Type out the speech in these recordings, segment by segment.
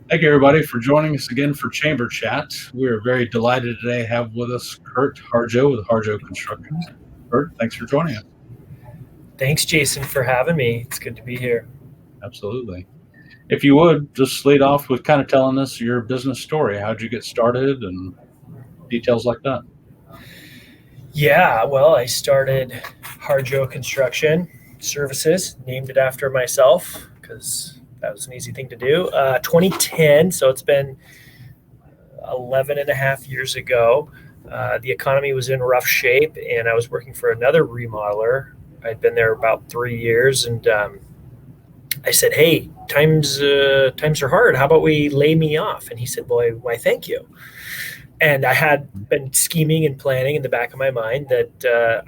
Thank you, everybody, for joining us again for Chamber Chat. We are very delighted today to have with us Kurt Harjo with Harjo Construction. Kurt, thanks for joining us. Thanks, Jason, for having me. It's good to be here. Absolutely. If you would, just lead off with kind of telling us your business story. How'd you get started and details like that? Yeah, well, I started Harjo Construction Services, named it after myself because that was an easy thing to do. 2010, so it's been 11 and a half years ago. The economy was in rough shape, and I was working for another remodeler. I'd been there about 3 years, and I said, "Hey, times are hard. How about we lay me off?" And he said, "Boy, why, thank you." And I had been scheming and planning in the back of my mind that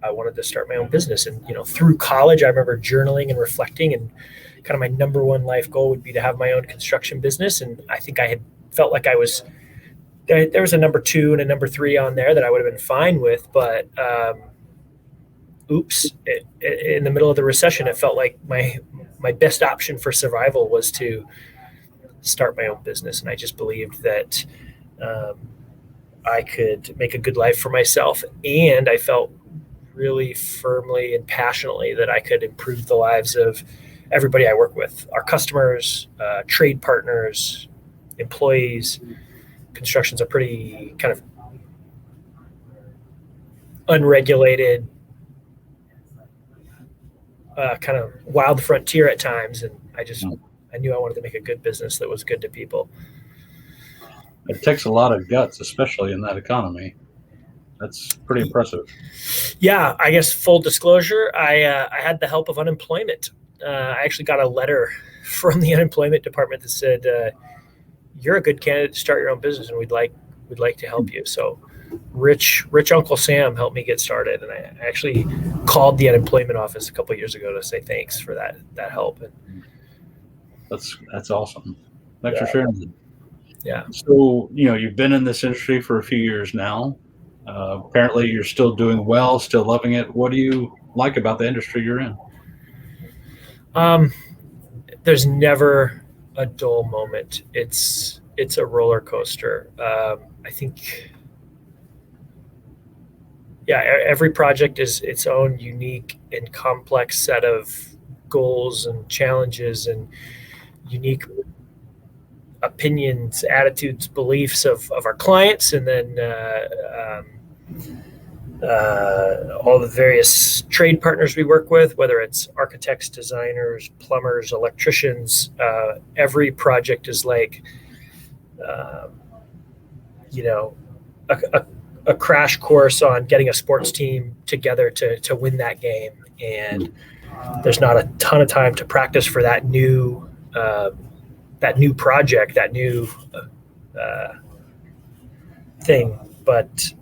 I wanted to start my own business. And through college, I remember journaling and reflecting, and kind of my number one life goal would be to have my own construction business. And I think I had felt like I was there was a number two and a number three on there that I would have been fine with, but in the middle of the recession, it felt like my best option for survival was to start my own business, and I just believed that I could make a good life for myself, and I felt really firmly and passionately that I could improve the lives of everybody I work with, our customers, trade partners, employees. Construction's a pretty kind of unregulated, kind of wild frontier at times, and I knew I wanted to make a good business that was good to people. It takes a lot of guts, especially in that economy. That's pretty impressive. Yeah, I guess full disclosure, I had the help of unemployment. I actually got a letter from the unemployment department that said, "You're a good candidate to start your own business, and we'd like to help you." So, rich Uncle Sam helped me get started, and I actually called the unemployment office a couple of years ago to say thanks for that help. And that's awesome. Thanks for sharing that. Yeah. So, you've been in this industry for a few years now. Apparently, you're still doing well, still loving it. What do you like about the industry you're in? There's never a dull moment. It's a roller coaster. I think, yeah, every project is its own unique and complex set of goals and challenges and unique opinions, attitudes, beliefs of our clients, and then all the various trade partners we work with, whether it's architects, designers, plumbers, electricians. Every project is like, a crash course on getting a sports team together to win that game. And there's not a ton of time to practice for that new project, that new thing. But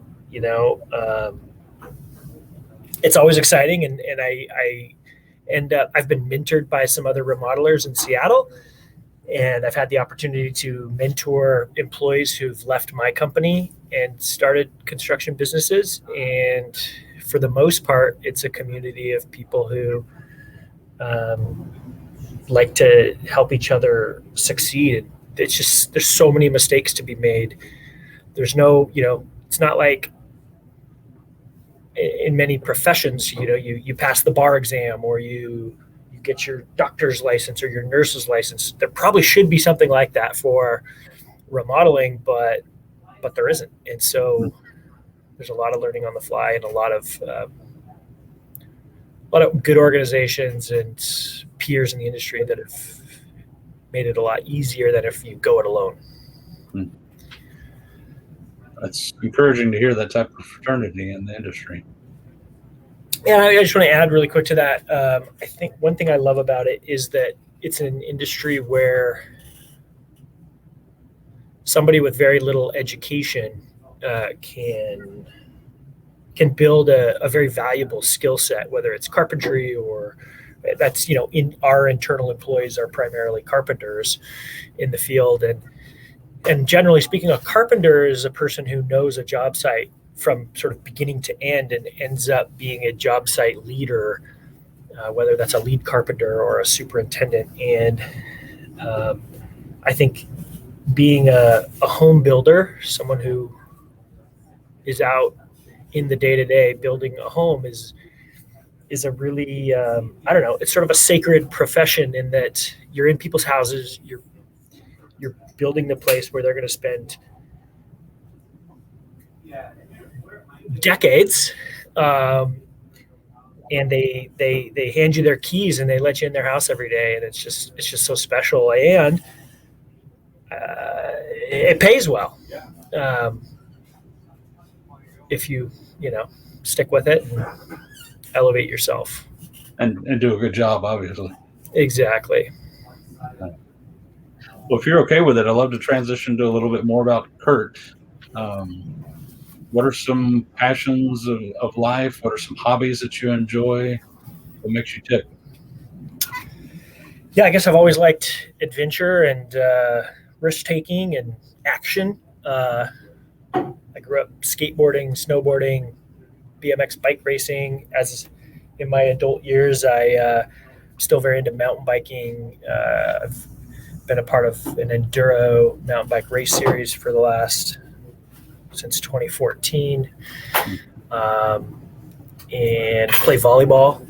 it's always exciting, and I end up, I've been mentored by some other remodelers in Seattle, and I've had the opportunity to mentor employees who've left my company and started construction businesses. And for the most part, it's a community of people who like to help each other succeed. It's just, there's so many mistakes to be made. There's no, it's not like in many professions, you pass the bar exam, or you get your doctor's license or your nurse's license. There probably should be something like that for remodeling, but there isn't. And so there's a lot of learning on the fly, and a lot of good organizations and peers in the industry that have made it a lot easier than if you go it alone. That's encouraging to hear that type of fraternity in the industry. And I just want to add really quick to that. I think one thing I love about it is that it's an industry where somebody with very little education can build a very valuable skill set, whether it's carpentry or that's, in our internal employees are primarily carpenters in the field. And generally speaking, a carpenter is a person who knows a job site from sort of beginning to end and ends up being a job site leader, whether that's a lead carpenter or a superintendent. And I think being a home builder, someone who is out in the day-to-day building a home is a really I don't know, it's sort of a sacred profession in that you're in people's houses, you're building the place where they're going to spend decades, and they hand you their keys and they let you in their house every day, and it's just so special, and it pays well, if you stick with it and elevate yourself. And do a good job, obviously. Exactly. Well, if you're okay with it, I'd love to transition to a little bit more about Kurt. What are some passions of life? What are some hobbies that you enjoy? What makes you tick? Yeah, I guess I've always liked adventure and risk taking and action. I grew up skateboarding, snowboarding, BMX bike racing. As in my adult years, I'm still very into mountain biking. I've been a part of an enduro mountain bike race series for the last since 2014, and play volleyball.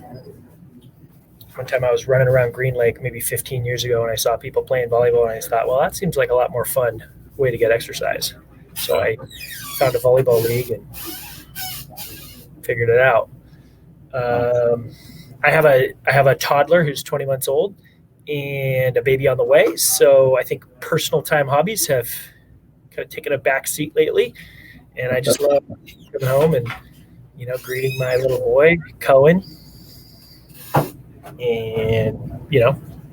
One time I was running around Green Lake maybe 15 years ago, and I saw people playing volleyball, and I thought, well, that seems like a lot more fun way to get exercise. So I found a volleyball league and figured it out. I have a toddler who's 20 months old and a baby on the way. So I think personal time hobbies have kind of taken a back seat lately. And I just love coming home and, greeting my little boy, Cohen. And,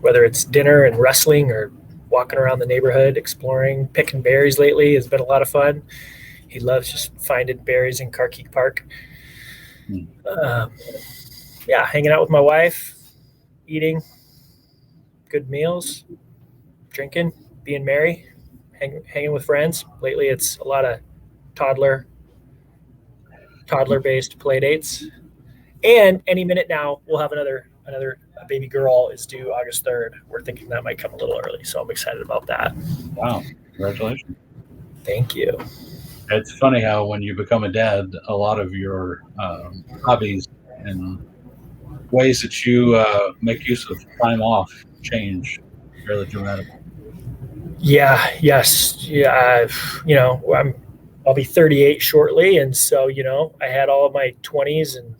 whether it's dinner and wrestling or walking around the neighborhood, exploring, picking berries lately has been a lot of fun. He loves just finding berries in Carkeek Park. Hanging out with my wife, eating good meals, drinking, being merry, hanging with friends. Lately, it's a lot of toddler-based play dates. And any minute now, we'll have another baby girl is due August 3rd. We're thinking that might come a little early, so I'm excited about that. Wow, congratulations. Thank you. It's funny how when you become a dad, a lot of your hobbies and ways that you make use of time off change fairly dramatically. Yeah. Yes. Yeah. I'll be 38 shortly, and so I had all of my 20s and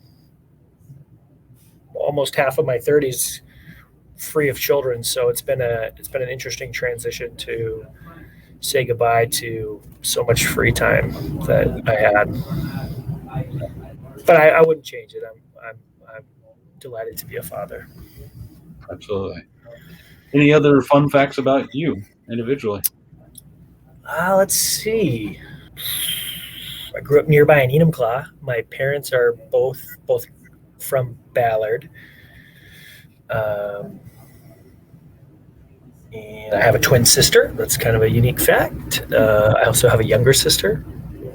almost half of my 30s free of children. So it's been an interesting transition to say goodbye to so much free time that I had. But I wouldn't change it. I'm delighted to be a father. Absolutely. Any other fun facts about you individually? Let's see. I grew up nearby in Enumclaw. My parents are both from Ballard. And I have a twin sister. That's kind of a unique fact. I also have a younger sister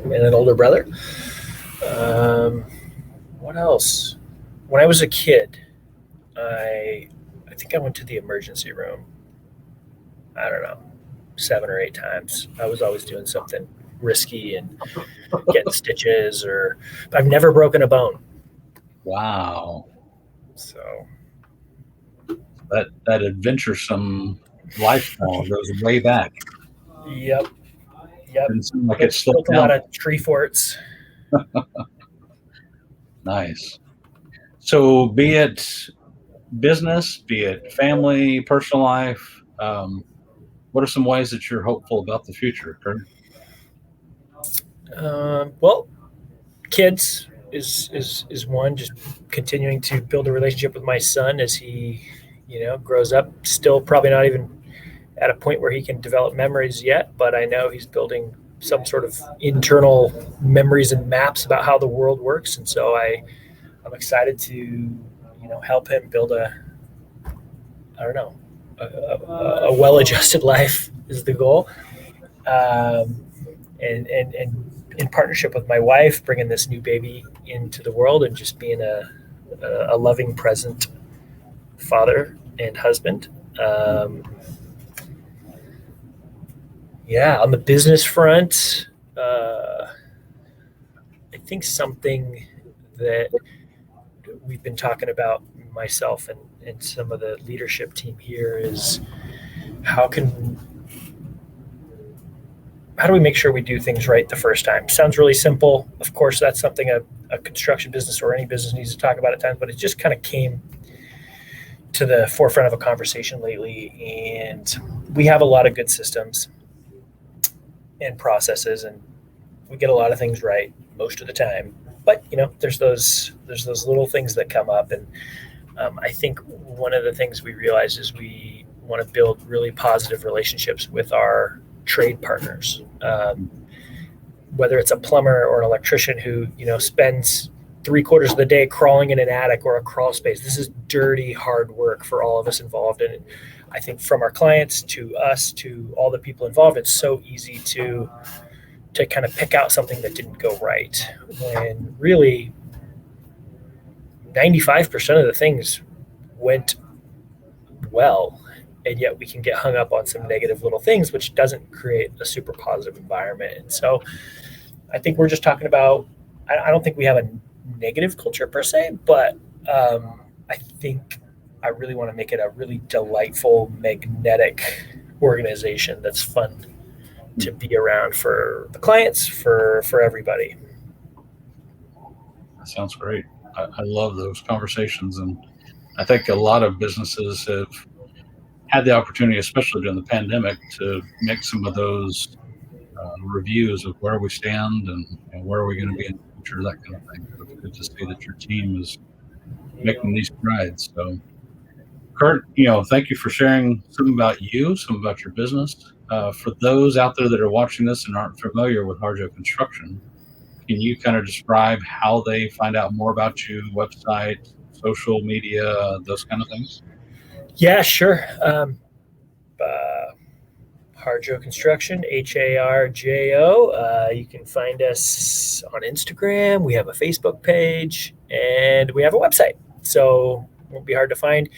and an older brother. What else? When I was a kid, I think I went to the emergency room, I don't know, 7 or 8 times. I was always doing something risky and getting stitches, but I've never broken a bone. Wow. So that adventuresome lifestyle goes way back. Yep. Didn't seem like it slipped a lot of tree forts. Nice. So be it business, be it family, personal life, what are some ways that you're hopeful about the future, Kurt? Well, kids is one. Just continuing to build a relationship with my son as he, grows up. Still probably not even at a point where he can develop memories yet, but I know he's building some sort of internal memories and maps about how the world works, and so I'm excited to, help him build a well-adjusted life is the goal. And in partnership with my wife, bringing this new baby into the world and just being a loving, present father and husband. Yeah, on the business front, I think something that we've been talking about, myself and some of the leadership team here, is how can how do we make sure we do things right the first time? Sounds really simple. Of course, that's something a construction business or any business needs to talk about at times, but it just kind of came to the forefront of a conversation lately. And we have a lot of good systems and processes, and we get a lot of things right most of the time. But there's those little things that come up, and I think one of the things we realize is we want to build really positive relationships with our trade partners. Whether it's a plumber or an electrician who spends 3/4 of the day crawling in an attic or a crawl space. This is dirty, hard work for all of us involved. And I think from our clients to us to all the people involved, it's so easy to kind of pick out something that didn't go right, when really 95% of the things went well. And yet we can get hung up on some negative little things, which doesn't create a super positive environment. And so I think we're just talking about, I don't think we have a negative culture per se, but I think I really want to make it a really delightful, magnetic organization that's fun to be around for the clients, for everybody. That sounds great. I love those conversations, and I think a lot of businesses have had the opportunity, especially during the pandemic, to make some of those reviews of where we stand and where are we going to be in the future, that kind of thing. So it's good to see that your team is making these strides. So, Kurt, thank you for sharing some about you, some about your business. For those out there that are watching this and aren't familiar with Harjo Construction, can you kind of describe how they find out more about you, website, social media, those kind of things? Yeah, sure. Harjo Construction, Harjo. You can find us on Instagram. We have a Facebook page and we have a website. So it won't be hard to find.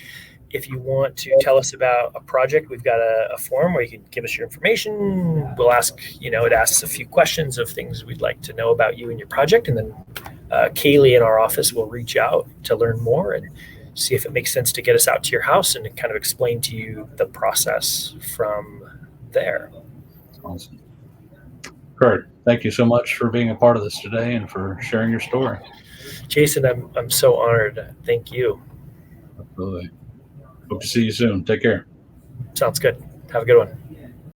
If you want to tell us about a project, we've got a form where you can give us your information. We'll ask, it asks a few questions of things we'd like to know about you and your project. And then Kaylee in our office will reach out to learn more and see if it makes sense to get us out to your house and kind of explain to you the process from there. Awesome. Kurt, thank you so much for being a part of this today and for sharing your story. Jason, I'm so honored. Thank you. Absolutely. Hope to see you soon. Take care. Sounds good. Have a good one.